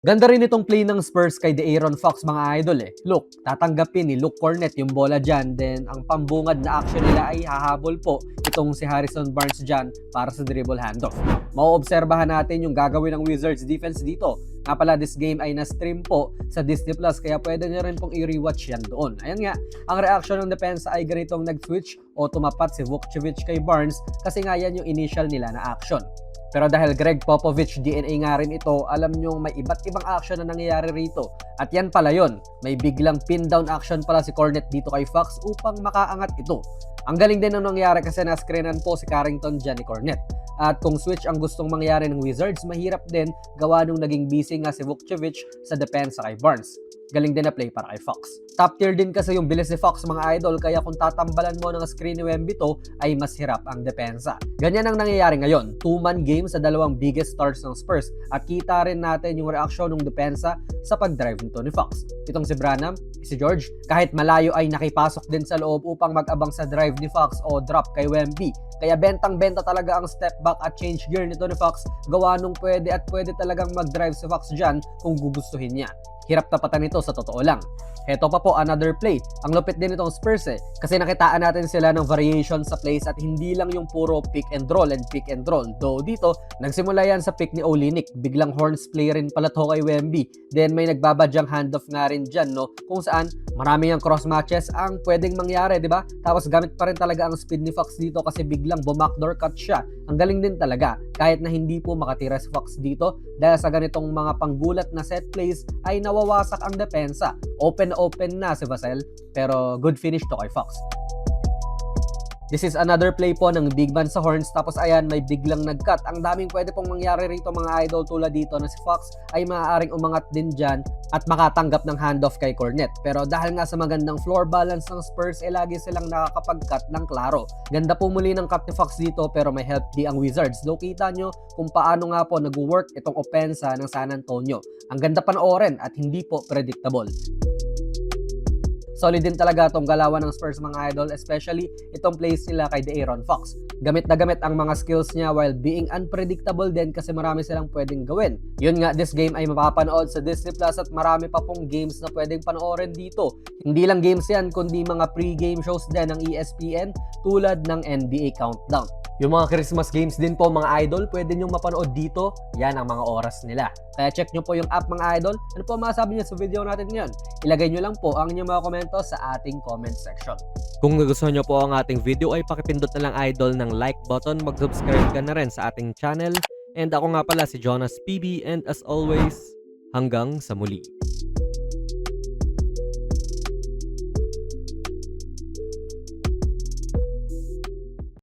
Ganda rin itong play ng Spurs kay De'Aaron Fox mga idol eh. Look, tatanggapin ni Luke Cornet yung bola dyan, then ang pambungad na action nila ay hahabol po itong si Harrison Barnes dyan para sa dribble handoff. Mauobserbahan natin yung gagawin ng Wizards defense dito. Nga pala, this game ay na-stream po sa Disney Plus kaya pwede nyo rin pong i-rewatch yan doon. Ayan nga, ang reaction ng depensa ay ganitong nag-switch o tumapat si Vukcevic kay Barnes kasi nga yan yung initial nila na action. Pero dahil Greg Popovich DNA nga rin ito, alam nyo may iba't ibang action na nangyayari rito. At yan pala yon, may biglang pin down action pala si Cornet dito kay Fox upang makaangat ito. Ang galing din ng nangyari kasi na-screenan po si Carrington dyan ni Cornet. At kung switch ang gustong mangyari ng Wizards, mahirap din gawa nung naging busy nga si Vukcevic sa depensa kay Barnes. Galing din na play para kay Fox. Top tier din kasi yung bilis ni Fox mga idol, kaya kung tatambalan mo ng screen ni Wemby to, ay mas hirap ang depensa. Ganyan ang nangyayari ngayon. 2-man game sa dalawang biggest stars ng Spurs at kita rin natin yung reaksyon ng depensa sa pag-drive nito ni Fox. Itong si Branham, si George, kahit malayo ay nakipasok din sa loob upang mag-abang sa drive ni Fox o drop kay Wemby. Kaya bentang-benta talaga ang step back at change gear nito ni Fox, gawa nung pwede talagang mag-drive si Fox dyan kung gugustuhin niya. Hirap tapatan nito sa totoo lang. Heto pa po another play. Ang lupit din itong Spurs kasi nakitaan natin sila ng variation sa plays at hindi lang yung puro pick and roll and pick and roll. Though dito, nagsimula yan sa pick ni Olynyk. Biglang horns play rin pala to kay Wemby. Then may nagbabadyang handoff nga rin dyan, no? Kung saan marami yung cross matches ang pwedeng mangyari, di ba? Tapos gamit pa rin talaga ang speed ni Fox dito kasi biglang bumakdoor cut siya. Ang galing din talaga. Kahit na hindi po makatira si Fox dito dahil sa ganitong mga panggulat na set plays ay nawawasak ang depensa. Open na si Vassell pero good finish to kay Fox. This is another play po ng big man sa horns tapos ayan may biglang nag-cut. Ang daming pwede pong mangyari rito mga idol tulad dito na si Fox ay maaaring umangat din dyan at makatanggap ng handoff kay Cornet. Pero dahil nga sa magandang floor balance ng Spurs lagi silang nakakapag-cut ng klaro. Ganda po muli ng cut ni Fox dito pero may help di ang Wizards. Though kita nyo kung paano nga po nag-work itong opensa ng San Antonio. Ang ganda panoorin at hindi po predictable. Solid din talaga itong galawan ng Spurs mga idol, especially itong plays nila kay De'Aaron Fox. Gamit na gamit ang mga skills niya while being unpredictable din kasi marami silang pwedeng gawin. Yun nga, this game ay mapapanood sa Disney Plus at marami pa pong games na pwedeng panoorin dito. Hindi lang games yan, kundi mga pre-game shows din ng ESPN tulad ng NBA Countdown. Yung mga Christmas games din po mga idol, pwede nyo mapanood dito. Yan ang mga oras nila. Kaya check nyo po yung app mga idol. Ano po masasabi nyo sa video natin ngayon? Ilagay nyo lang po ang inyong mga komento sa ating comment section. Kung nagustuhan nyo po ang ating video ay pakipindot na lang idol ng like button, mag-subscribe ka na rin sa ating channel. And ako nga pala si Jonas PB and as always, hanggang sa muli.